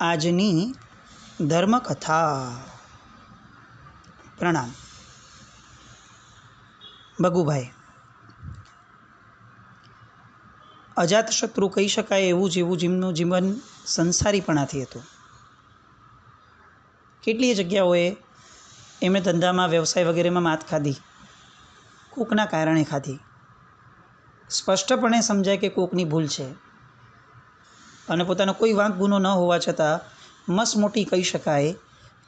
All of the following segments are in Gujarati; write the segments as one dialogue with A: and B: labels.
A: આજની ધર્મકથા. પ્રણામ. ભગુભાઈ અજાતશત્રુ કહી શકાય એવું જેમનું જીવન સંસારીપણાથી હતું. કેટલીય જગ્યાઓએ એમણે ધંધામાં વ્યવસાય વગેરેમાં માત ખાધી, કોકના કારણે ખાધી. સ્પષ્ટપણે સમજાય કે કોકની ભૂલ છે અને પોતાનો કોઈ વાંક ગુનો ન હોવા છતાં મસમોટી કહી શકાય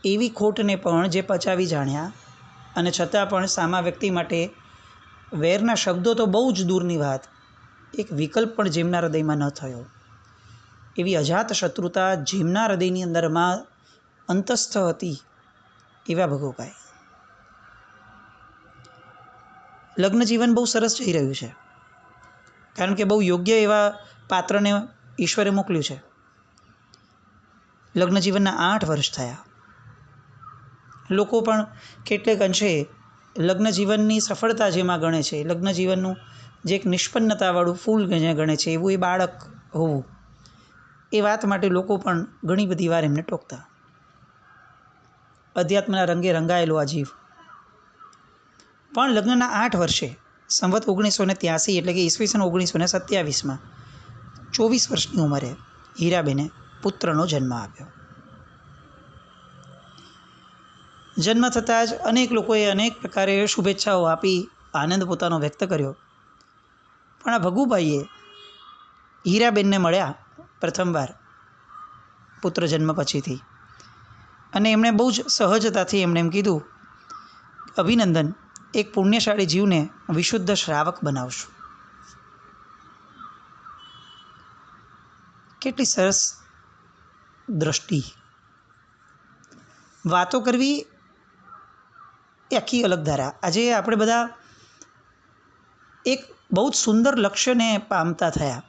A: એવી ખોટને પણ જે પચાવી જાણ્યા અને છતાં પણ સામા વ્યક્તિ માટે વેરના શબ્દો તો બહુ જ દૂરની વાત, એક વિકલ્પ પણ જેમના હૃદયમાં ન થયો એવી અજાત શત્રુતા જેમના હૃદયની અંદરમાં અંતસ્થ હતી એવા ભગુભાઈ. લગ્ન જીવન બહુ સરસ જઈ રહ્યું છે, કારણ કે બહુ યોગ્ય એવા પાત્રને ઈશ્વરે મોકલ્યું છે. લગ્ન જીવનના 8 વર્ષ થયા. લોકો પણ કેટલેક અંશે લગ્ન જીવનની સફળતા જેમાં ગણે છે, લગ્ન જીવનનું જે એક નિષ્પન્નતાવાળું ફૂલ ગણે છે, એવું એ બાળક હોવું, એ વાત માટે લોકો પણ ઘણી બધી વાર એમને ટોકતા. અધ્યાત્મના રંગે રંગાયેલો આ જીવ પણ લગ્નના 8 વર્ષે સંવત 1983 એટલે કે ઈસવીસન 1927માં 24 વર્ષની ઉંમરે હીરાબેને પુત્રનો જન્મ આપ્યો. જન્મ થતાં જ અનેક લોકોએ અનેક પ્રકારે શુભેચ્છાઓ આપી, આનંદ પોતાનો વ્યક્ત કર્યો. પણ આ ભગુભાઈએ હીરાબેનને મળ્યા પ્રથમવાર પુત્ર જન્મ પછીથી, અને એમણે બહુ જ સહજતાથી એમણે એમ કીધું, અભિનંદન, એક પુણ્યશાળી જીવને વિશુદ્ધ શ્રાવક બનાવશું. કેટલી સરસ દ્રષ્ટિ! વાતો કરવી એ આખી અલગ ધારા. આજે આપણે બધા એક બહુ જ સુંદર લક્ષ્યને પામતા થયા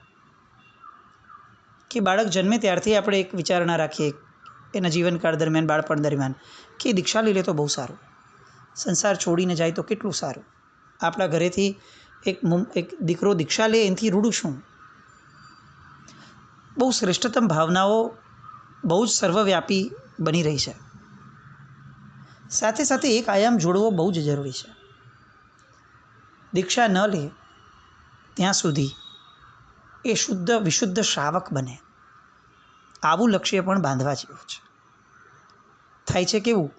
A: કે બાળક જન્મે ત્યારથી આપણે એક વિચારણા રાખીએ એના જીવનકાળ દરમિયાન, બાળપણ દરમિયાન, કે દીક્ષા લઈ લે તો બહુ સારું, સંસાર છોડીને જાય તો કેટલું સારું, આપણા ઘરેથી એક દીકરો દીક્ષા લે એનાથી રૂડું શું. બહુ શ્રેષ્ઠતમ ભાવનાઓ બહુ જ સર્વવ્યાપી બની રહી છે. સાથે સાથે એક આયામ જોડવો બહુ જ જરૂરી છે. દીક્ષા ન લે ત્યાં સુધી એ વિશુદ્ધ શ્રાવક બને, આવું લક્ષ્ય પણ બાંધવા જેવું છે. થાય છે કેવું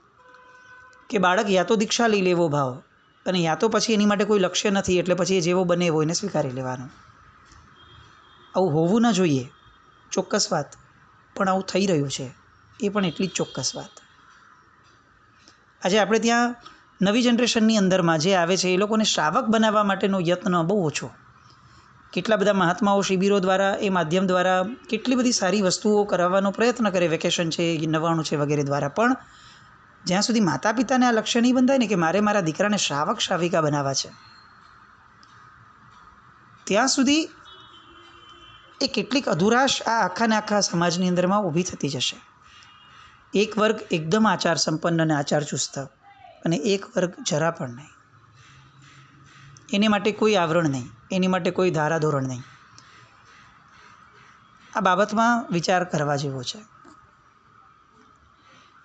A: કે બાળક યા તો દીક્ષા લઈ લેવો ભાવ, અને યા તો પછી એની માટે કોઈ લક્ષ્ય નથી, એટલે પછી એ જેવો બને એવો એને સ્વીકારી લેવાનો. આવું હોવું ન જોઈએ, ચોક્કસ વાત, પણ આવું થઈ રહ્યું છે એ પણ એટલી જ ચોક્કસ વાત. આજે આપણે ત્યાં નવી જનરેશનની અંદરમાં જે આવે છે એ લોકોને શ્રાવક બનાવવા માટેનો યત્ન બહુ ઓછો. કેટલા બધા મહાત્માઓ શિબિરો દ્વારા, એ માધ્યમ દ્વારા કેટલી બધી સારી વસ્તુઓ કરાવવાનો પ્રયત્ન કરે, વેકેશન છે, 99 છે વગેરે દ્વારા, પણ જ્યાં સુધી માતા પિતાને આ લક્ષ્ય નહીં બંધાય ને કે મારે મારા દીકરાને શ્રાવક શ્રાવિકા બનાવવા છે, ત્યાં સુધી એ કેટલીક અધુરાશ આ આખાને આખા સમાજની અંદરમાં ઊભી થતી જશે. એક વર્ગ એકદમ આચાર સંપન્ન અને આચાર ચુસ્ત, અને એક વર્ગ જરા પણ નહીં. એની માટે કોઈ આવરણ નહીં, એની માટે કોઈ ધારાધોરણ નહીં. આ બાબતમાં વિચાર કરવા જેવો છે.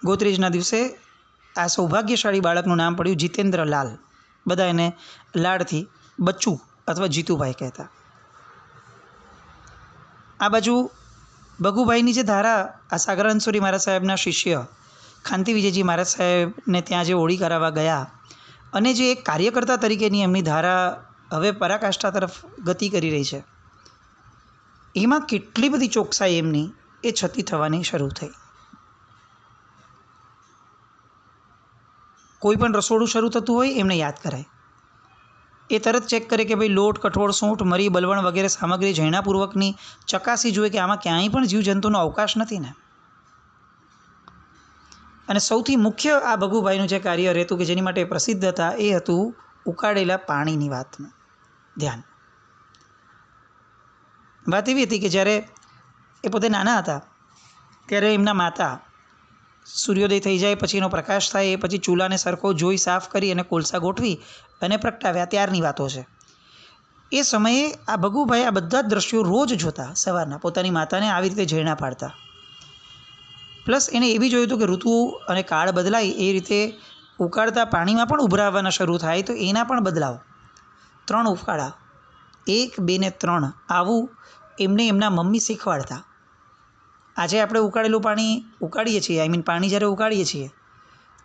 A: ગોત્રીજના દિવસે આ સૌભાગ્યશાળી બાળકનું નામ પડ્યું જીતેન્દ્રલાલ. બધા એને લાડથી બચ્ચું અથવા જીતુભાઈ કહેતા. આ બાજુ ભગુભાઈની જે ધારા, આ સાગરાનસુરી મહારાજ સાહેબના શિષ્ય ખાંતિ વિજયજી મહારાજ સાહેબને ત્યાં જે હોળી કરાવવા ગયા, અને જે એક કાર્યકર્તા તરીકેની એમની ધારા હવે પરાકાષ્ઠા તરફ ગતિ કરી રહી છે, એમાં કેટલી બધી ચોકસાઈ એમની એ છતી થવાની શરૂ થઈ. કોઈ પણ રસોડું શરૂ થતું હોય એમને યાદ કરાય, એ તરત ચેક કરે કે ભાઈ લોટ, કઠોળ, સૂંઠ, મરી, બલવણ વગેરે સામગ્રી ઝીણાપૂર્વકની ચકાસી જોઈએ કે આમાં ક્યાંય પણ જીવજંતુનો અવકાશ નથી ને. અને સૌથી મુખ્ય આ ભગુભાઈનું જે કાર્ય રહેતું કે જેની માટે પ્રસિદ્ધ હતા, એ હતું ઉકાળેલા પાણીની વાતનું ધ્યાન. વાત એવી હતી કે જ્યારે એ પોતે નાના હતા ત્યારે એમના માતા સૂર્યોદય થઈ જાય પછી એનો પ્રકાશ થાય એ પછી ચૂલાને સરખો જોઈ સાફ કરી અને કોલસા ગોઠવી અને પ્રગટાવ્યા ત્યારની વાતો છે. એ સમયે આ ભગુભાઈ આ બધા જ દ્રશ્યો રોજ જોતા. સવારના પોતાની માતાને આવી રીતે ઝેરણા પાડતા. પ્લસ એણે એ બી જોયું હતું કે ઋતુ અને કાળ બદલાય એ રીતે ઉકાળતા પાણીમાં પણ ઉભરા આવવાના શરૂ થાય તો એના પણ બદલાવ. 3 ઉકાળા, 1, 2 ને 3 આવું એમને એમના મમ્મી શીખવાડતા. આજે આપણે ઉકાળેલું પાણી ઉકાળીએ છીએ, પાણી જ્યારે ઉકાળીએ છીએ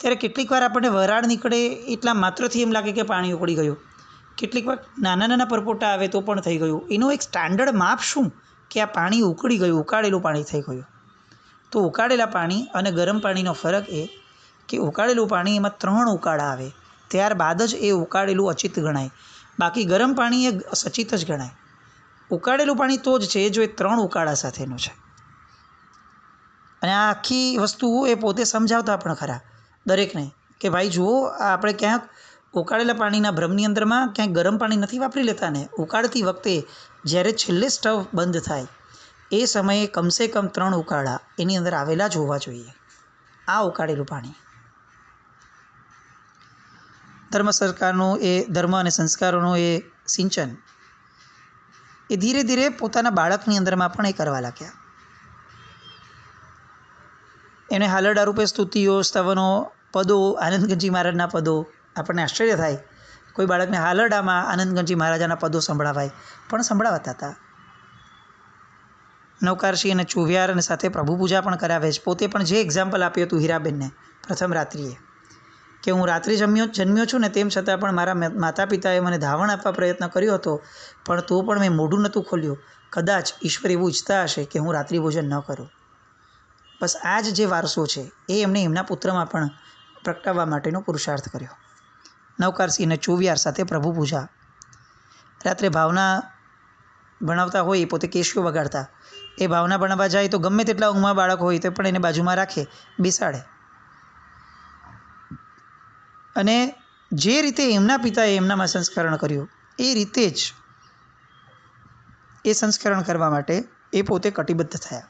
A: ત્યારે કેટલીક વાર આપણને વરાળ નીકળે એટલા માત્રથી એમ લાગે કે પાણી ઉકળી ગયું. કેટલીક વાર નાના નાના પરપોટા આવે તો પણ થઈ ગયું. એનું એક સ્ટાન્ડર્ડ માપ શું કે આ પાણી ઉકળી ગયું, ઉકાળેલું પાણી થઈ ગયું. તો ઉકાળેલા પાણી અને ગરમ પાણીનો ફરક એ કે ઉકાળેલું પાણી એમાં 3 ઉકાળા આવે ત્યારબાદ જ એ ઉકાળેલું અચિત ગણાય. બાકી ગરમ પાણી એ સચિત જ ગણાય. ઉકાળેલું પાણી તો જ છે જો એ 3 ઉકાળા સાથેનું છે. અને આ આખી વસ્તુ એ પોતે સમજાવતા પણ ખરા દરેકને કે ભાઈ જુઓ, આ આપણે ક્યાંક ઉકાળેલા પાણીના ભ્રમની અંદરમાં ક્યાંક ગરમ પાણી નથી વાપરી લેતા ને. ઉકાળતી વખતે જ્યારે છેલ્લે સ્ટવ બંધ થાય એ સમયે કમસે કમ 3 ઉકાળા એની અંદર આવેલા જ હોવા જોઈએ. આ ઉકાળેલું પાણી. ધર્મ અને સંસ્કારોનું એ સિંચન એ ધીરે ધીરે પોતાના બાળકની અંદરમાં પણ એ કરવા લાગ્યા. એને હાલરડા રૂપે સ્તુતિઓ, સ્તવનો, પદો, આનંદગંજી મહારાજના પદો. આપણને આશ્ચર્ય થાય કોઈ બાળકને હાલરડામાં આનંદગંજી મહારાજાના પદો સંભળાવાય, પણ સંભળાવાતા હતા. નવકારસિંહ અને ચોવિહાર અને સાથે પ્રભુ પૂજા પણ કરાવે છે. પોતે પણ જે એક્ઝામ્પલ આપ્યું હતું હીરાબેનને પ્રથમ રાત્રિએ કે હું રાત્રિ જન્મ્યો છું ને તેમ છતાં પણ મારા માતા પિતાએ મને ધાવણ આપવા પ્રયત્ન કર્યો હતો, પણ તો પણ મેં મોઢું નહોતું ખોલ્યું. કદાચ ઈશ્વર એવું ઈચ્છતા હશે કે હું રાત્રિ ભોજન ન કરું. બસ આ જ જે વારસો છે એ એમણે એમના પુત્રમાં પણ પ્રગટાવવા માટેનો પુરુષાર્થ કર્યો. નવકારસિંહ અને ચોવિહાર સાથે પ્રભુ પૂજા. રાત્રે ભાવના ભણાવતા હોય એ પોતે કેશિયો વગાડતા. એ ભાવના ભણાવવા જાય તો ગમે તેટલા ઊંઘમાં બાળક હોય તો પણ એને બાજુમાં રાખે, બેસાડે. અને જે રીતે એમના પિતાએ એમનામાં સંસ્કરણ કર્યું એ રીતે જ એ સંસ્કરણ કરવા માટે એ પોતે કટિબદ્ધ થયા.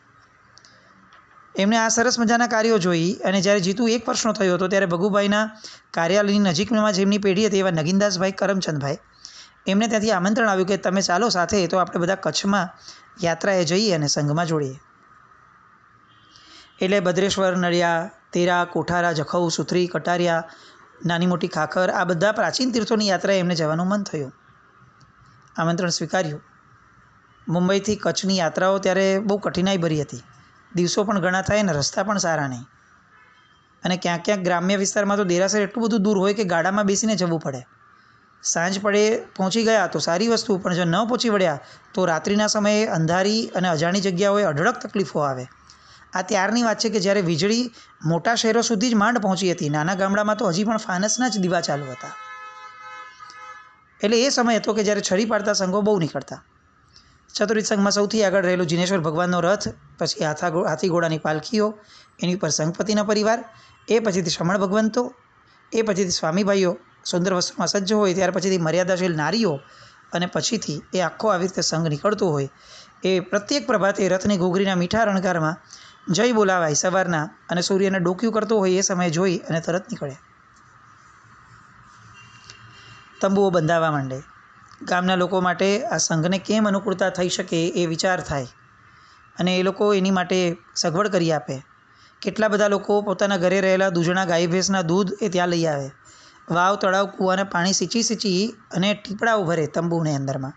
A: એમણે આ સરસ મજાના કાર્યો જોઈ અને જ્યારે જીતુ 1 વર્ષનો થયો હતો ત્યારે ભગુભાઈના કાર્યાલયની નજીકમાં જેમની પેઢી હતી એવા નગીનદાસભાઈ કરમચંદભાઈ, એમને ત્યાંથી આમંત્રણ આવ્યું કે તમે ચાલો સાથે, તો આપણે બધા કચ્છમાં યાત્રાએ જઈએ અને સંઘમાં જોડીએ. એટલે ભદ્રેશ્વર, નળિયા, તેરા, કોઠારા, જખૌ, સુથરી, કટારિયા, નાની મોટી ખાખર, આ બધા પ્રાચીન તીર્થોની યાત્રાએ એમને જવાનું મન થયું. આમંત્રણ સ્વીકાર્યું. મુંબઈથી કચ્છની યાત્રાઓ ત્યારે બહુ કઠિનાઈભરી હતી. દિવસો પણ ઘણા થાય ને રસ્તા પણ સારા નહીં. અને ક્યાંક ક્યાંક ગ્રામ્ય વિસ્તારમાં તો દેરાસર એટલું બધું દૂર હોય કે ગાડામાં બેસીને જવું પડે. સાંજ પડે પહોંચી ગયા તો સારી વસ્તુ, પણ જો ન પહોંચી વળ્યા તો રાત્રિના સમયે અંધારી અને અજાણી જગ્યાઓએ અઢળક તકલીફો આવે. આ ત્યારની વાત છે કે જ્યારે વીજળી મોટા શહેરો સુધી જ માંડ પહોંચી હતી. નાના ગામડામાં તો હજી પણ ફાનસના જ દીવા ચાલુ હતા. એટલે એ સમય હતો કે જ્યારે છરી પાડતા સંઘો બહુ નીકળતા. ચતુર્વિધ સંઘમાં સૌથી આગળ રહેલું જીનેશ્વર ભગવાનનો રથ, પછી હાથી ઘોડાની પાલખીઓ, એની ઉપર સંઘપતિનો પરિવાર, એ પછીથી શ્રમણ ભગવંતો, એ પછીથી સ્વામીભાઈઓ સુંદર વસ્ત્રોમાં સજ્જ હોય, ત્યાર પછીથી મર્યાદાશીલ નારીઓ, અને પછીથી એ આખો આવી રીતે સંઘ નીકળતો હોય. એ પ્રત્યેક પ્રભાતે રથની ઘૂઘરીના મીઠા રણકારમાં જય બોલાવાય સવારના, અને સૂર્યને ડોક્યું કરતો હોય એ સમયે જોઈ અને તરત નીકળે. તંબુઓ બંધાવવા માંડે. ગામના લોકો માટે આ સંઘને કેમ અનુકૂળતા થઈ શકે એ વિચાર થાય અને એ લોકો એની માટે સગવડ કરી આપે. કેટલા બધા લોકો પોતાના ઘરે રહેલા દૂધણા ગાય ભેંસના દૂધ એ ત્યાં લઈ આવે. વાવ, તળાવ, કૂવાના પાણી સિંચી અને ટીપડાઓ ભરે તંબુની અંદરમાં,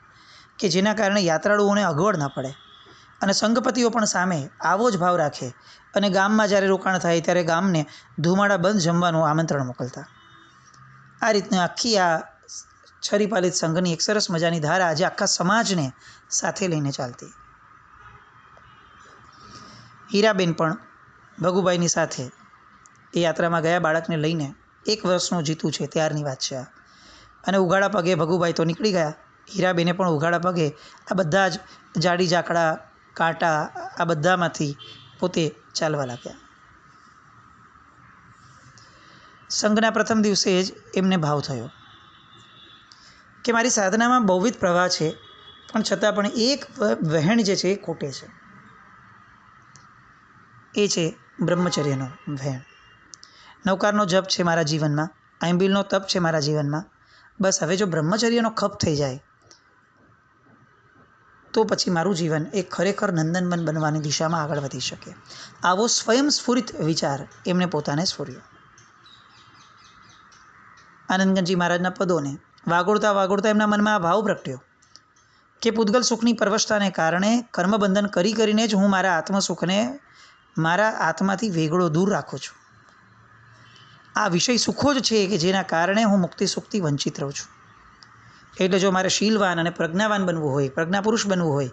A: કે જેના કારણે યાત્રાળુઓને અગવડ ન પડે. અને સંઘપતિઓ પણ સામે આવો જ ભાવ રાખે અને ગામમાં જ્યારે રોકાણ થાય ત્યારે ગામને ધુમાડા બંધ જમવાનું આમંત્રણ મોકલતા. આ રીતની આખી આ છરીપાલિત સંઘની એક સરસ મજાની ધારા આજે આખા સમાજને સાથે લઈને ચાલતી. હીરાબેન પણ ભગુભાઈની સાથે એ યાત્રામાં ગયા બાળકને લઈને. 1 વર્ષનો જીતુ છે ત્યારની વાત છે આ. અને ઉઘાડા પગે ભગુભાઈ તો નીકળી ગયા. હીરાબેને પણ ઉઘાડા પગે આ બધા જ જાડી ઝાકડા, કાંટા, આ બધામાંથી પોતે ચાલવા લાગ્યા. સંઘના પ્રથમ દિવસે જ એમને ભાવ થયો કે મારી સાધનામાં બહુવિધ પ્રવાહ છે, પણ છતાં પણ એક વહેણ જે છે એ ખોટે છે. એ છે બ્રહ્મચર્યનો વહેણ. નવકારનો જપ છે મારા જીવનમાં, આંબીલનો તપ છે મારા જીવનમાં. બસ હવે જો બ્રહ્મચર્યનો ખપ થઈ જાય તો પછી મારું જીવન એ ખરેખર નંદનવન બનવાની દિશામાં આગળ વધી શકે. આવો સ્વયંસ્ફુરિત વિચાર એમને પોતાને સ્ફુર્યો. આનંદગંજી મહારાજના પદોને વાગોળતા વાગોળતા એમના મનમાં આ ભાવ પ્રગટ્યો કે પૂતગલ સુખની પરવશતાને કારણે કર્મબંધન કરી કરીને જ હું મારા આત્મસુખને મારા આત્માથી વેગળો દૂર રાખું છું. આ વિષય સુખો જ છે કે જેના કારણે હું મુક્તિ સુખથી વંચિત રહું છું. એટલે જો મારે શીલવાન અને પ્રજ્ઞાવાન બનવું હોય, પ્રજ્ઞાપુરુષ બનવું હોય,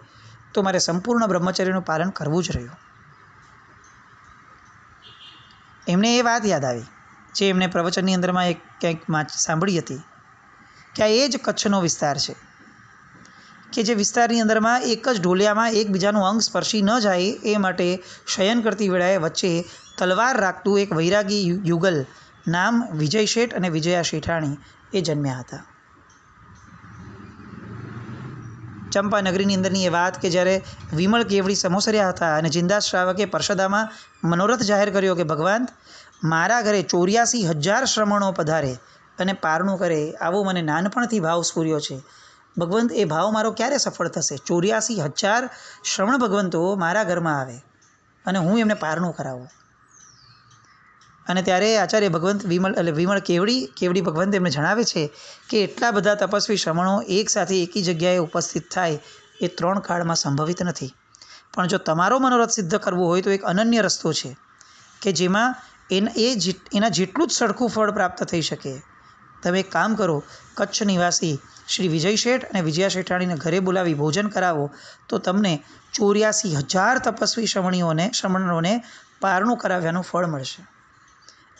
A: તો મારે સંપૂર્ણ બ્રહ્મચર્યનું પાલન કરવું જ રહ્યું. એમને એ વાત યાદ આવી જે એમને પ્રવચનની અંદરમાં એક ક્યાંક સાંભળી હતી કે આ એ જ કચ્છનો વિસ્તાર છે કે જે વિસ્તારની અંદરમાં એક જ ઢોલિયામાં એકબીજાનું અંગ સ્પર્શી ન જાય એ માટે શયન કરતી વેળાએ વચ્ચે તલવાર રાખતું એક વૈરાગી યુગલ નામ વિજય શેઠ અને વિજયા શેઠાણી એ જન્મ્યા હતા. ચંપાનગરીની અંદરની એ વાત કે જ્યારે વિમળ કેવડી સમોસર્યા હતા અને જિંદાસ શ્રાવકે પરસદામાં મનોરથ જાહેર કર્યો કે ભગવાન મારા ઘરે 84,000 શ્રમણો પધારે અને પારણું કરે, આવો મને નાનપણથી ભાવ સ્ફૂર્યો છે. ભગવંત એ ભાવ મારો ક્યારે સફળ થશે? 84,000 શ્રમણ ભગવંતો મારા ઘરમાં આવે અને હું એમને પારણું કરાવું. અને ત્યારે આચાર્ય ભગવંત વિમળ કેવડી ભગવંત એમને જણાવે છે કે એટલા બધા તપસ્વી શ્રમણો એકસાથે એકી જગ્યાએ ઉપસ્થિત થાય એ 3 કાળમાં સંભવિત નથી. પણ જો તમારો મનોરથ સિદ્ધ કરવો હોય તો એક અનન્ય રસ્તો છે કે જેમાં એના જેટલું જ સરખું ફળ પ્રાપ્ત થઈ શકે. તમે એક કામ કરો, કચ્છ નિવાસી શ્રી વિજય શેઠ અને વિજયા શેઠાણીને ઘરે બોલાવી ભોજન કરાવો તો તમને 84,000 તપસ્વી શ્રમણોને પારણું કરાવ્યાનું ફળ મળશે.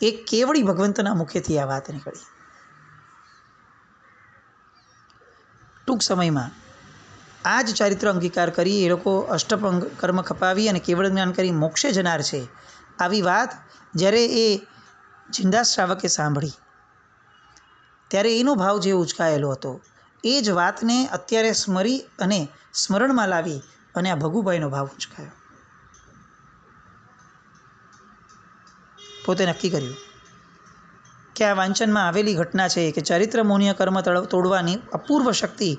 A: એક કેવડી ભગવંતના મુખેથી આ વાત નીકળી. ટૂંક સમયમાં આ જ ચારિત્ર અંગીકાર કરી એ લોકો અષ્ટપંગ કર્મ ખપાવી અને કેવળ જ્ઞાન કરી મોક્ષે જનાર છે. આવી વાત જ્યારે એ જિંદાસ શ્રાવકે સાંભળી ત્યારે એનો ભાવ જે ઉચકાયેલો હતો એ જ વાતને અત્યારે સ્મરી અને સ્મરણમાં લાવી અને આ ભગુભાઈનો ભાવ ઉચકાયો. પોતે નક્કી કર્યું કે આ વાંચનમાં આવેલી ઘટના છે કે ચારિત્ર મુનિય કર્મ તોડવાની અપૂર્વ શક્તિ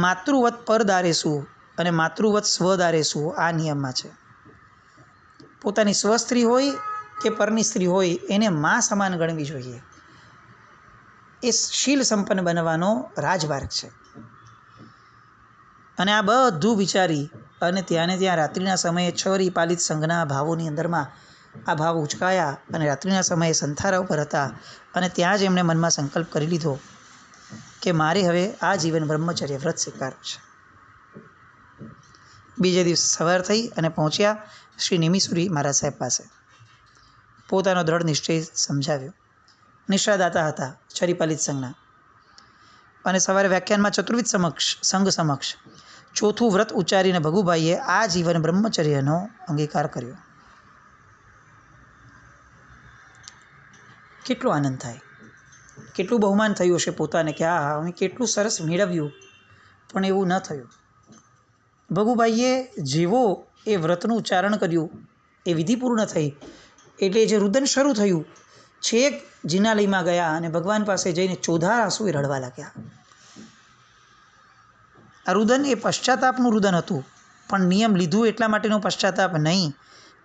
A: માતૃવત પરદારેસુ અને માતૃવત સ્વદારેસુ આ નિયમમાં છે. પોતાની સ્વસ્ત્રી હોય કે પરની સ્ત્રી હોય એને માં સમાન ગણવી જોઈએ. એ શીલ સંપન્ન બનવાનો રાજમાર્ગ છે. અને આ બધું વિચારી અને ત્યાં રાત્રિના સમયે 6 પાલિત સંઘના ભાવોની અંદરમાં આ ભાવ ઉચકાયા અને રાત્રિના સમયે સંથારા ઉપર હતા અને ત્યાં જ એમણે મનમાં સંકલ્પ કરી લીધો કે મારે હવે આ જીવન બ્રહ્મચર્ય વ્રત સ્વીકારવું છે. બીજે દિવસ સવાર થઈ અને પહોંચ્યા શ્રી નિમિસુરી મહારાજ સાહેબ પાસે. પોતાનો દ્રઢ નિશ્ચય સમજાવ્યો. નિષ્ઠાદાતા હતા ચરિપાલિત સંઘના અને સવારે વ્યાખ્યાનમાં ચતુર્વિધ સંઘ સમક્ષ 4થું વ્રત ઉચ્ચારીને ભગુભાઈએ આ જીવન બ્રહ્મચર્યનો અંગીકાર કર્યો. કેટલો આનંદ થાય, કેટલું બહુમાન થયું હશે પોતાને કે આ અમે કેટલું સરસ મેળવ્યું, પણ એવું ન થયું. ભગુભાઈએ જેવો એ વ્રતનું ઉચ્ચારણ કર્યું, એ વિધિ પૂર્ણ થઈ એટલે જે રુદન શરૂ થયું, છેક જિનાલયમાં ગયા અને ભગવાન પાસે જઈને ચોધાર આંસુએ રડવા લાગ્યા. આ રુદન એ પશ્ચાતાપનું રુદન હતું, પણ નિયમ લીધું એટલા માટેનો પશ્ચાતાપ નહીં.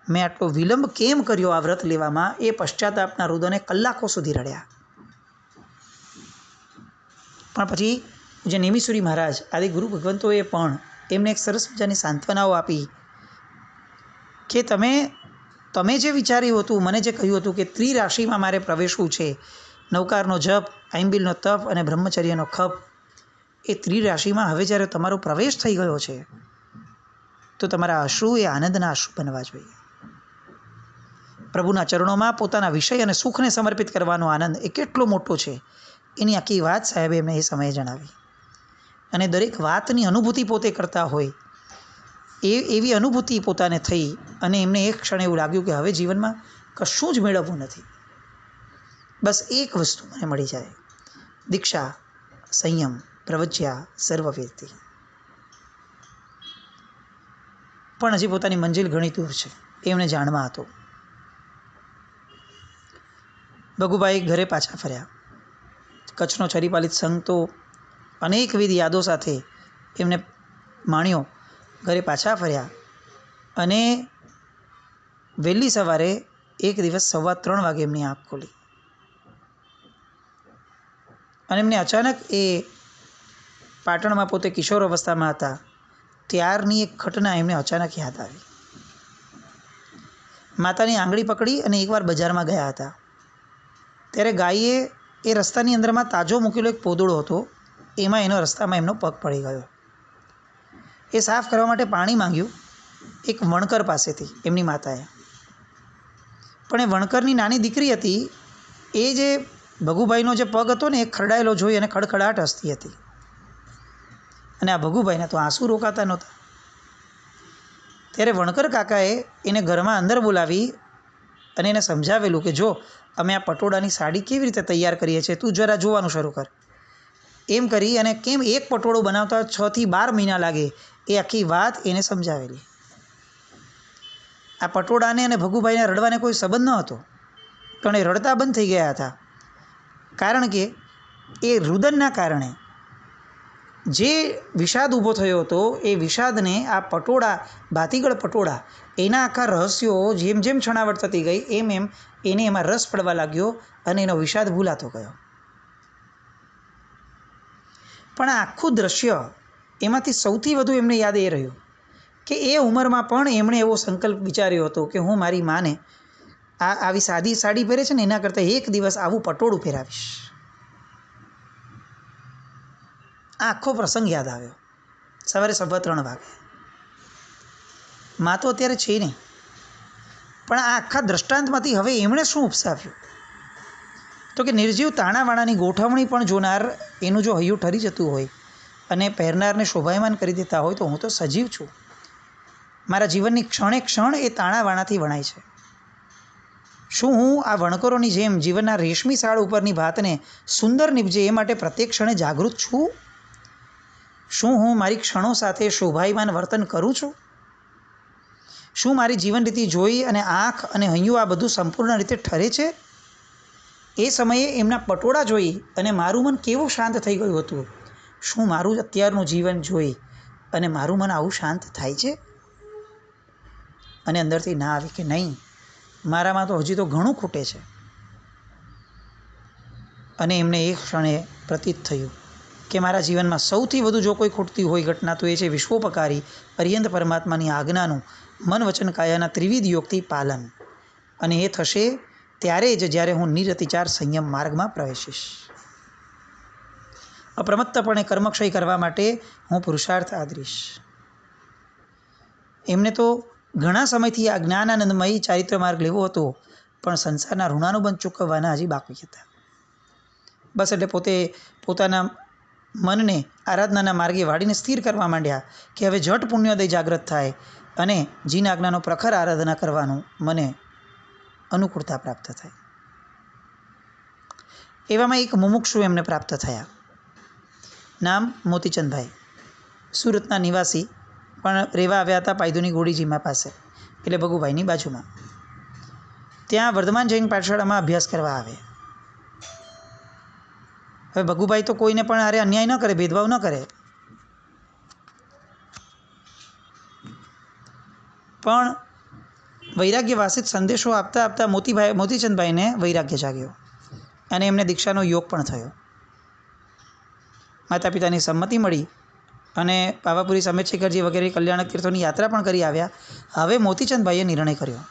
A: મેં આટલો વિલંબ કેમ કર્યો આ વ્રત લેવામાં, એ પશ્ચાતાપના રુદને કલાકો સુધી રડ્યા. પણ પછી જે નિમિસુરી મહારાજ આદિ ગુરુ ભગવંતોએ પણ એમને એક સરસ મજાની સાંત્વનાઓ આપી કે તમે જે વિચાર્યું હતું, મને જે કહ્યું હતું કે ત્રિરાશિમાં મારે પ્રવેશવું છે, નવકારનો જપ, આઈમ્બિલનો તપ અને બ્રહ્મચર્યનો ખપ, એ ત્રિરાશિમાં હવે જ્યારે તમારો પ્રવેશ થઈ ગયો છે તો તમારા અશ્રુ એ આનંદના અશ્રુ બનવા જોઈએ. પ્રભુના ચરણોમાં પોતાના વિષય અને સુખને સમર્પિત કરવાનો આનંદ એ કેટલો મોટો છે એની આખી વાત સાહેબે એમને એ સમયે જણાવી. અને દરેક વાતની અનુભૂતિ પોતે કરતા હોય એવી અનુભૂતિ પોતાને થઈ અને એમને એક ક્ષણ એવું લાગ્યું કે હવે જીવનમાં કશું જ મેળવવું નથી, બસ એક વસ્તુ મને મળી જાય, દીક્ષા, સંયમ, પ્રવજ્યા, સર્વવેદી. પણ હજી પોતાની મંજિલ ઘણી દૂર છે એ એમને જાણમાં હતું. ભગુભાઈ ઘરે પાછા ફર્યા. કચ્છનો ચરિપાલિત સંઘ તો અનેકવિધ યાદો સાથે એમને માણ્યો ઘરે પાછા ફર્યા અને વહેલી સવારે એક દિવસ 3:15 વાગે એમની આંખ ખોલી અને એમને અચાનક એ પાટણમાં પોતે કિશોર અવસ્થામાં હતા ત્યારની એક ઘટના એમને અચાનક યાદ આવી. માતાની આંગળી પકડી અને એકવાર બજારમાં ગયા હતા ત્યારે ગાયે એ રસ્તાની અંદરમાં તાજો મૂકેલો એક પોદળો હતો, એમાં એનો રસ્તામાં એમનો પગ પડી ગયો. એ સાફ કરવા માટે પાણી માંગ્યું એક વણકર પાસેથી એમની માતાએ. પણ એ વણકરની નાની દીકરી હતી, એ જે ભગુભાઈનો જે પગ હતો ને એ ખરડાયેલો જોઈ અને ખડખડાટ હસતી હતી. અને આ ભગુભાઈને તો આંસુ રોકાતા નહોતા. ત્યારે વણકર કાકાએ એને ઘરમાં અંદર બોલાવી અને એને સમજાવેલું કે જો અમે આ પટોળાની સાડી કેવી રીતે તૈયાર કરીએ છીએ, તું જરા જોવાનું શરૂ કર. એમ કરી અને કેમ એક પટોળું બનાવતા 6 થી 12 મહિના લાગે એ આખી વાત એને સમજાવેલી. આ પટોળાને અને ભગુભાઈને રડવાને કોઈ સંબંધ ન હતો, પણ એ રડતા બંધ થઈ ગયા હતા. કારણ કે એ રુદનના કારણે જે વિષાદ ઊભો થયો હતો એ વિષાદને આ પટોળા, ભાતીગળ પટોળા, એના આખા રહસ્યો જેમ જેમ છણાવટ થતી ગઈ એમ એમ એને એમાં રસ પડવા લાગ્યો અને એનો વિષાદ ભૂલાતો ગયો. પણ આ આખું દ્રશ્ય એમાંથી સૌથી વધુ એમને યાદ એ રહ્યું કે એ ઉંમરમાં પણ એમણે એવો સંકલ્પ વિચાર્યો હતો કે હું મારી માને આવી સાદી સાડી પહેરે છે ને એના કરતાં એક દિવસ આવું પટોળું પહેરાવીશ. આ આખો પ્રસંગ યાદ આવ્યો સવારે 3:15 વાગે. માં તો અત્યારે છે નહીં, પણ આ આખા દ્રષ્ટાંતમાંથી હવે એમણે શું ઉપસાવ્યું તો કે નિર્જીવ તાણાવાણાની ગોઠવણી પણ જોનાર એનું જો હૈયું ઠરી જતું હોય અને પહેરનારને શોભાયમાન કરી દેતા હોય તો હું તો સજીવ છું. મારા જીવનની ક્ષણે ક્ષણ એ તાણાવાણાથી વણાય છે. શું હું આ વણકરોની જેમ જીવનના રેશમી સાળ ઉપરની ભાતને સુંદર નીપજે એ માટે પ્રત્યેક ક્ષણે જાગૃત છું? શું હું મારી ક્ષણો સાથે શોભાયમાન વર્તન કરું છું? શું મારી જીવન રીતિ જોઈ અને આંખ અને હૈયું આ બધું સંપૂર્ણ રીતે ઠરે છે? એ સમયે એમના પટોળા જોઈ અને મારું મન કેવું શાંત થઈ ગયું હતું. શું મારું અત્યારનું જીવન જોઈ અને મારું મન આવું શાંત થાય છે? અને અંદરથી ના આવી કે નહીં, મારામાં તો હજી તો ઘણું ખૂટે છે. અને એમને એક ક્ષણે પ્રતીત થયું કે મારા જીવનમાં સૌથી વધુ જો કોઈ ખૂટતી હોય ઘટના તો એ છે વિશ્વોપકારી પર્યંત પરમાત્માની આજ્ઞાનું મન વચન કાયાના ત્રિવિધ યોગથી પાલન. અને એ થશે ત્યારે જ જ્યારે હું નિરતિચાર સંયમ માર્ગમાં પ્રવેશીશ. અપ્રમત્તપણે કર્મક્ષય કરવા માટે હું પુરુષાર્થ આદરીશ. એમને તો ઘણા સમયથી આ જ્ઞાનાનંદમયી ચારિત્ર માર્ગ લેવો હતો, પણ સંસારના ઋણાનુબંધ ચૂકવવાના હજી બાકી હતા. બસ એટલે પોતે પોતાના મનને આરાધનાના માર્ગે વાળીને સ્થિર કરવા માંડ્યા કે હવે ઝટ પુણ્યોદય જાગ્રત થાય અને જીન આજ્ઞાનો પ્રખર આરાધના કરવાનું મને અનુકૂળતા પ્રાપ્ત થાય. એવામાં એક મુમુક્ષુ એમને પ્રાપ્ત થયા. નામ મોતીચંદભાઈ, સુરતના નિવાસી, પણ રહેવા આવ્યા હતા પાયદુની ગોળીજીમા પાસે, એટલે ભગુભાઈની બાજુમાં. ત્યાં વર્ધમાન જૈન પાઠશાળામાં અભ્યાસ કરવા આવે. હવે ભગુભાઈ તો કોઈને પણ અરે અન્યાય ન કરે, ભેદભાવ ન કરે, પણ વૈરાગ્ય વાસિત સંદેશો આપતા આપતા મોતીચંદભાઈને વૈરાગ્ય જાગ્યો અને એમને દીક્ષાનો યોગ પણ થયો. માતા પિતાની સંમતિ મળી અને પાવાપુરી સમેત શિખરજી વગેરે કલ્યાણક તીર્થોની યાત્રા પણ કરી આવ્યા. હવે મોતીચંદભાઈએ નિર્ણય કર્યો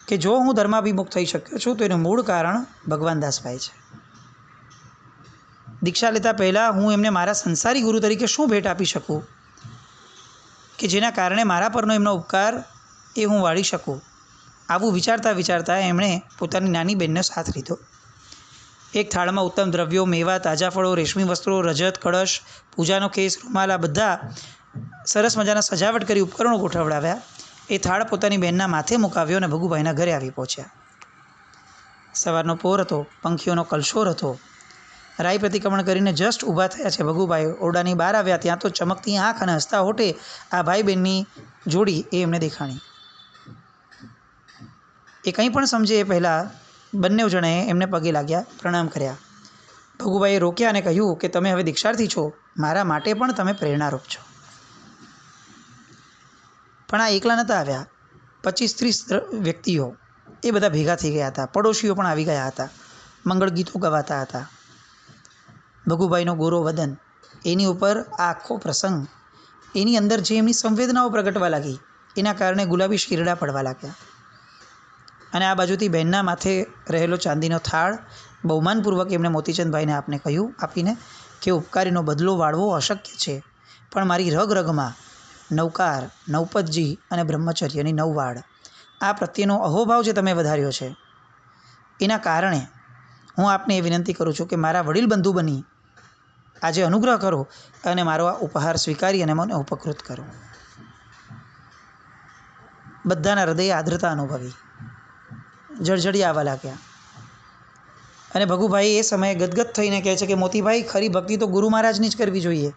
A: કે જો હું ધર્માભિમુખ થઈ શક્યો છું તો એનું મૂળ કારણ ભગવાન દાસભાઈ છે. દીક્ષા લેતા પહેલાં હું એમને મારા સંસારી ગુરુ તરીકે શું ભેટ આપી શકું કે જેના કારણે મારા પરનો એમનો ઉપકાર એ હું વાળી શકું. આવું વિચારતા વિચારતા એમણે પોતાની નાની બહેનનો સાથ લીધો. એક થાળમાં ઉત્તમ દ્રવ્યો, મેવા, તાજા ફળો, રેશમી વસ્ત્રો, રજત, કળશ, પૂજાનો કેસ, રૂમાલ, આ બધા સરસ મજાના સજાવટ કરી ઉપકરણો ગોઠવડાવ્યા. એ થાળ પોતાની બહેનના માથે મુકાવ્યો અને ભગુભાઈના ઘરે આવી પહોંચ્યા. સવારનો પોર હતો, પંખીઓનો કલશોર હતો. રાય પ્રતિક્રમણ કરીને જસ્ટ ઊભા થયા છે ભગુભાઈ ઓરડાની બહાર આવ્યા ત્યાં તો ચમકતી આંખ અને હસતા હોઠે આ ભાઈ બહેનની જોડી એ એમને દેખાણી. એ કંઈ પણ સમજે એ પહેલાં બંને જણાએ એમને પગે લાગ્યા, પ્રણામ કર્યા. ભગુભાઈએ રોક્યા અને કહ્યું કે તમે હવે દીક્ષાર્થી છો, મારા માટે પણ તમે પ્રેરણારૂપ છો. પણ આ એકલા નહોતા આવ્યા, 25-30 વ્યક્તિઓ એ બધા ભેગા થઈ ગયા હતા. પડોશીઓ પણ આવી ગયા હતા. મંગળ ગીતો ગવાતા હતા. ભગુભાઈનો ગોરો વદન, એની ઉપર આ આખો પ્રસંગ, એની અંદર જે એમની સંવેદનાઓ પ્રગટવા લાગી એના કારણે ગુલાબી શીરડા પડવા લાગ્યા. અને આ બાજુથી બહેનના માથે રહેલો ચાંદીનો થાળ બહુમાનપૂર્વક એમણે મોતીચંદભાઈને આપીને કે ઉપકારીનો બદલો વાળવો અશક્ય છે, પણ મારી રગ રગમાં નવકાર, નવપતજી અને બ્રહ્મચર્યની 9 વાડ આ પ્રત્યેનો અહોભાવ જે તમે વધાર્યો છે એના કારણે હું આપને એ વિનંતી કરું છું કે મારા વડીલ બંધુ બની આજે અનુગ્રહ કરો અને મારો આ ઉપહાર સ્વીકારી અને મને ઉપકૃત કરો. બધાના હૃદયે આર્દ્રતા અનુભવી, જળજળી આવવા લાગ્યા. અને ભગુભાઈ એ સમયે ગદગદ થઈને કહે છે કે મોતીભાઈ, ખરી ભક્તિ તો ગુરુ મહારાજની જ કરવી જોઈએ.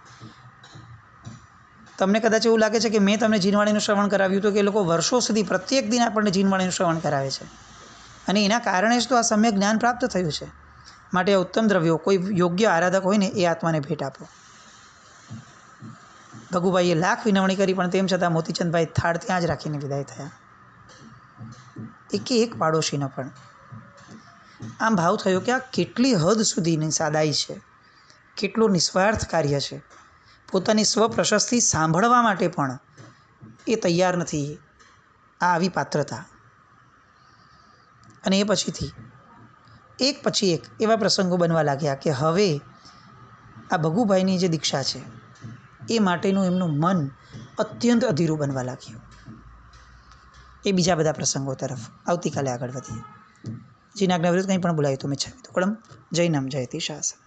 A: તમને કદાચ એવું લાગે છે કે મેં તમને જીનવાણીનું શ્રવણ કરાવ્યું હતું, કે એ લોકો વર્ષો સુધી પ્રત્યેક દિન આપણને જીનવાણીનું શ્રવણ કરાવે છે અને એના કારણે જ તો આ સમ્યક જ્ઞાન પ્રાપ્ત થયું છે. માટે આ ઉત્તમ દ્રવ્યો કોઈ યોગ્ય આરાધક હોય ને એ આત્માને ભેટ આપો. ભગુભાઈએ લાખ વિનવણી કરી, પણ તેમ છતાં મોતીચંદભાઈ થાળ ત્યાં જ રાખીને વિદાય થયા. એક પાડોશીનો પણ આમ ભાવ થયો કે આ કેટલી હદ સુધીની સાદાઈ છે, કેટલું નિસ્વાર્થ કાર્ય છે. પોતાની સ્વપ્રશસ્તિ સાંભળવા માટે પણ એ તૈયાર નથી. આ આવી પાત્રતા. અને એ પછીથી એક પછી એક એવા પ્રસંગો બનવા લાગ્યા કે હવે આ ભગુભાઈની જે દીક્ષા છે એ માટેનું એમનું મન અત્યંત અધીરું બનવા લાગ્યું. એ બીજા બધા પ્રસંગો તરફ આવતીકાલે આગળ વધીએ. જીના આજ્ઞા વિરુદ્ધ કંઈ પણ બોલાયું તો મિચ્છામિ દુક્કડમ. જય નામ જયતિ શાસન.